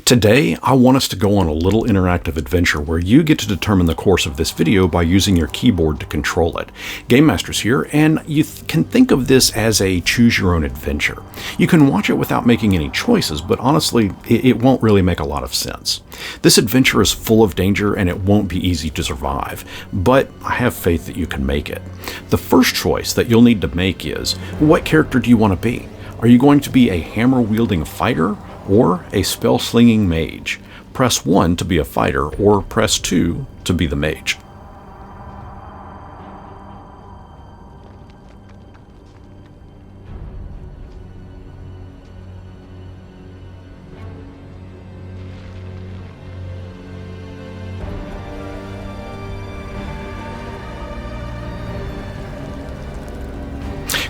Today, I want us to go on a little interactive adventure where you get to determine the course of this video by using your keyboard to control it. GameMasters here, and you can think of this as a choose-your-own-adventure. You can watch it without making any choices, but honestly, it won't really make a lot of sense. This adventure is full of danger and it won't be easy to survive, but I have faith that you can make it. The first choice that you'll need to make is, what character do you want to be? Are you going to be a hammer-wielding fighter or a spell-slinging mage? Press 1 to be a fighter, or press 2 to be the mage.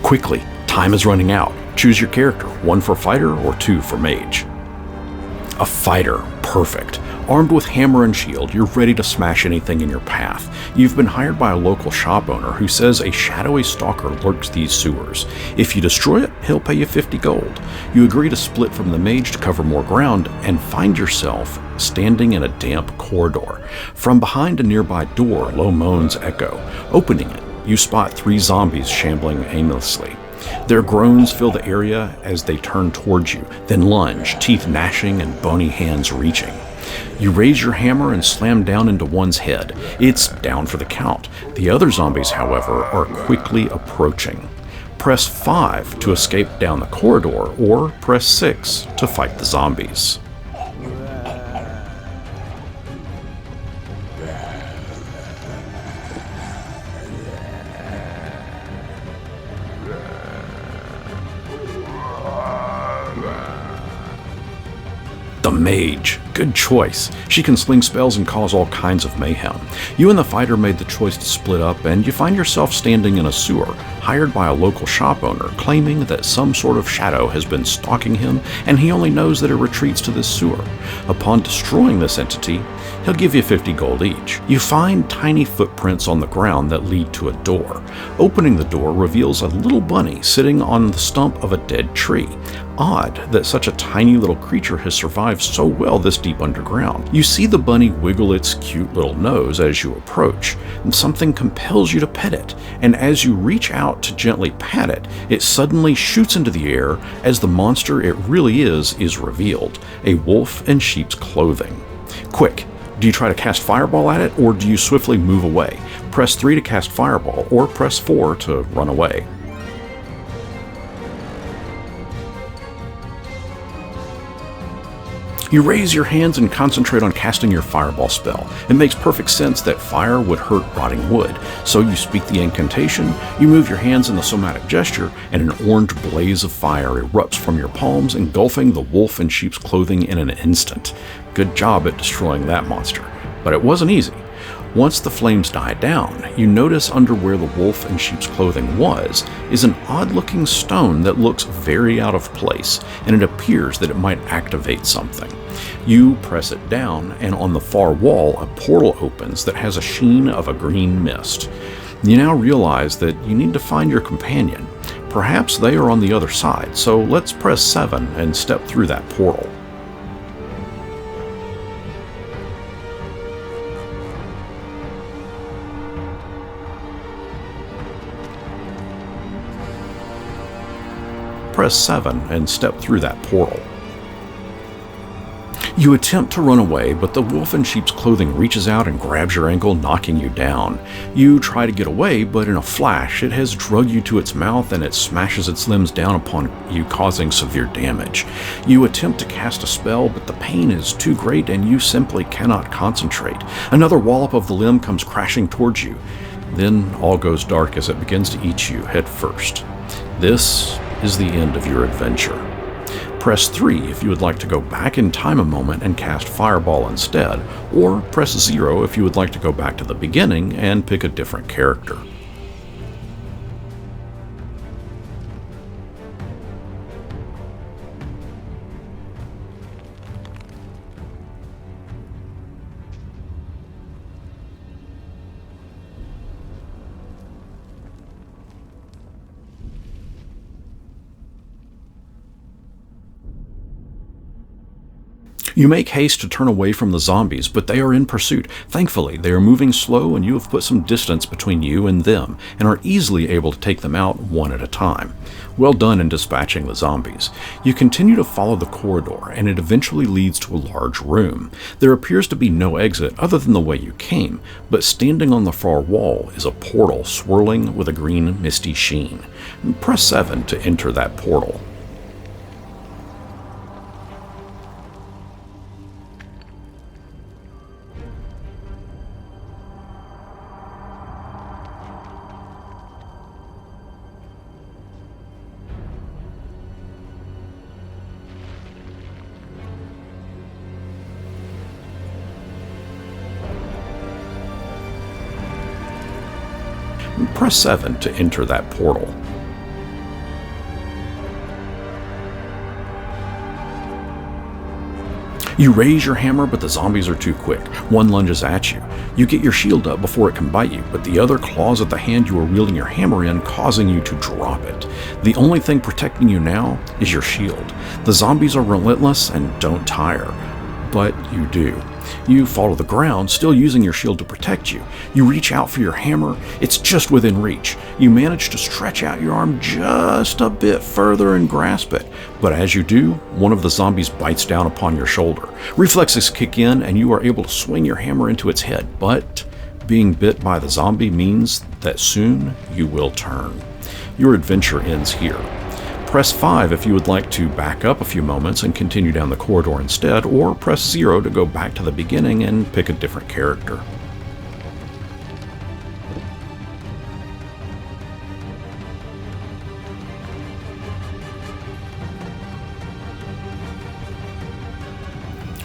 Quickly, time is running out. Choose your character, 1 for fighter or 2 for mage. A fighter, perfect. Armed with hammer and shield, you're ready to smash anything in your path. You've been hired by a local shop owner who says a shadowy stalker lurks these sewers. If you destroy it, he'll pay you 50 gold. You agree to split from the mage to cover more ground and find yourself standing in a damp corridor. From behind a nearby door, low moans echo. Opening it, you spot 3 zombies shambling aimlessly. Their groans fill the area as they turn towards you, then lunge, teeth gnashing and bony hands reaching. You raise your hammer and slam down into one's head. It's down for the count. The other zombies, however, are quickly approaching. Press 5 to escape down the corridor, or press 6 to fight the zombies. The mage. Good choice. She can sling spells and cause all kinds of mayhem. You and the fighter made the choice to split up, and you find yourself standing in a sewer, hired by a local shop owner, claiming that some sort of shadow has been stalking him, and he only knows that it retreats to this sewer. Upon destroying this entity, he'll give you 50 gold each. You find tiny footprints on the ground that lead to a door. Opening the door reveals a little bunny sitting on the stump of a dead tree. Odd that such a tiny little creature has survived so well this deep underground. You see the bunny wiggle its cute little nose as you approach, and something compels you to pet it, and as you reach out to gently pat it, it suddenly shoots into the air as the monster it really is revealed, a wolf in sheep's clothing. Quick! Do you try to cast Fireball at it, or do you swiftly move away? Press 3 to cast Fireball, or press 4 to run away. You raise your hands and concentrate on casting your Fireball spell. It makes perfect sense that fire would hurt rotting wood, so you speak the incantation, you move your hands in the somatic gesture, and an orange blaze of fire erupts from your palms, engulfing the wolf in sheep's clothing in an instant. Good job at destroying that monster. But it wasn't easy. Once the flames die down, you notice under where the wolf in sheep's clothing was is an odd-looking stone that looks very out of place, and it appears that it might activate something. You press it down, and on the far wall, a portal opens that has a sheen of a green mist. You now realize that you need to find your companion. Perhaps they are on the other side, so let's press 7 and step through that portal. Press 7 and step through that portal. You attempt to run away, but the wolf in sheep's clothing reaches out and grabs your ankle, knocking you down. You try to get away, but in a flash, it has drugged you to its mouth and it smashes its limbs down upon you, causing severe damage. You attempt to cast a spell, but the pain is too great and you simply cannot concentrate. Another wallop of the limb comes crashing towards you. Then all goes dark as it begins to eat you head first. This is the end of your adventure. Press 3 if you would like to go back in time a moment and cast Fireball instead, or press 0 if you would like to go back to the beginning and pick a different character. You make haste to turn away from the zombies, but they are in pursuit. Thankfully, they are moving slow and you have put some distance between you and them, and are easily able to take them out one at a time. Well done in dispatching the zombies. You continue to follow the corridor, and it eventually leads to a large room. There appears to be no exit other than the way you came, but standing on the far wall is a portal swirling with a green misty sheen. Press 7 to enter that portal. Press 7 to enter that portal. You raise your hammer, but the zombies are too quick. One lunges at you. You get your shield up before it can bite you, but the other claws at the hand you are wielding your hammer in, causing you to drop it. The only thing protecting you now is your shield. The zombies are relentless and don't tire, but you do. You fall to the ground, still using your shield to protect you. You reach out for your hammer. It's just within reach. You manage to stretch out your arm just a bit further and grasp it. But as you do, one of the zombies bites down upon your shoulder. Reflexes kick in, and you are able to swing your hammer into its head. But being bit by the zombie means that soon you will turn. Your adventure ends here. Press 5 if you would like to back up a few moments and continue down the corridor instead, or press 0 to go back to the beginning and pick a different character.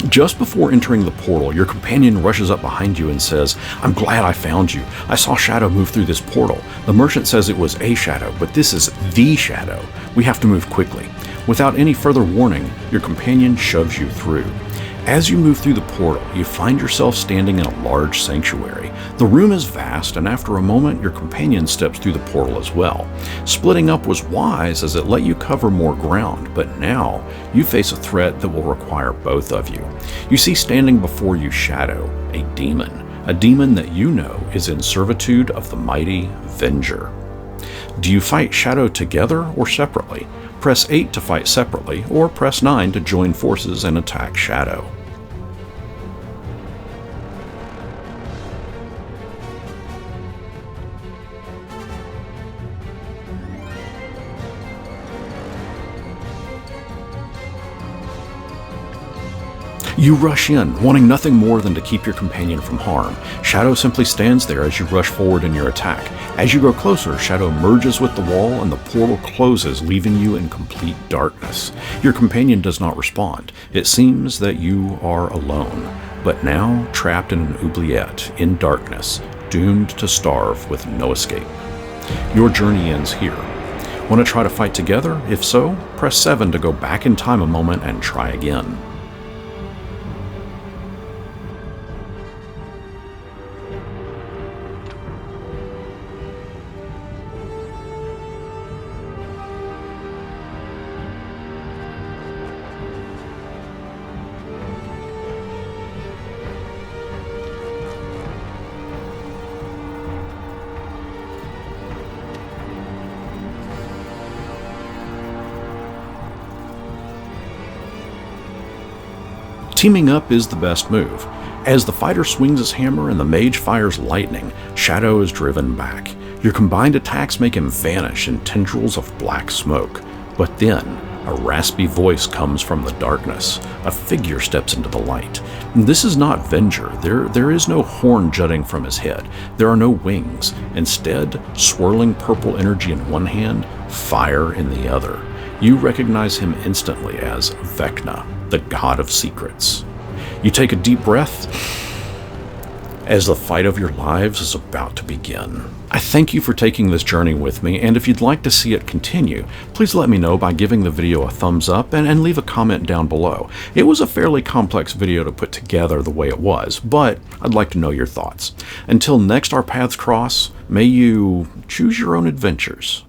Just before entering the portal, your companion rushes up behind you and says, "I'm glad I found you. I saw Shadow move through this portal. The merchant says it was a shadow, but this is the Shadow. We have to move quickly." Without any further warning, your companion shoves you through. As you move through the portal, you find yourself standing in a large sanctuary. The room is vast, and after a moment, your companion steps through the portal as well. Splitting up was wise as it let you cover more ground, but now you face a threat that will require both of you. You see standing before you Shadow, a demon that you know is in servitude of the mighty Venger. Do you fight Shadow together or separately? Press 8 to fight separately, or press 9 to join forces and attack Shadow. You rush in, wanting nothing more than to keep your companion from harm. Shadow simply stands there as you rush forward in your attack. As you grow closer, Shadow merges with the wall and the portal closes, leaving you in complete darkness. Your companion does not respond. It seems that you are alone, but now trapped in an oubliette, in darkness, doomed to starve with no escape. Your journey ends here. Want to try to fight together? If so, press 7 to go back in time a moment and try again. Teaming up is the best move. As the fighter swings his hammer and the mage fires lightning, Shadow is driven back. Your combined attacks make him vanish in tendrils of black smoke. But then, a raspy voice comes from the darkness. A figure steps into the light. This is not Venger. There is no horn jutting from his head. There are no wings. Instead, swirling purple energy in one hand, fire in the other. You recognize him instantly as Vecna, the god of secrets. You take a deep breath as the fight of your lives is about to begin. I thank you for taking this journey with me, and if you'd like to see it continue, please let me know by giving the video a thumbs up and leave a comment down below. It was a fairly complex video to put together the way it was, but I'd like to know your thoughts. Until next our paths cross, may you choose your own adventures.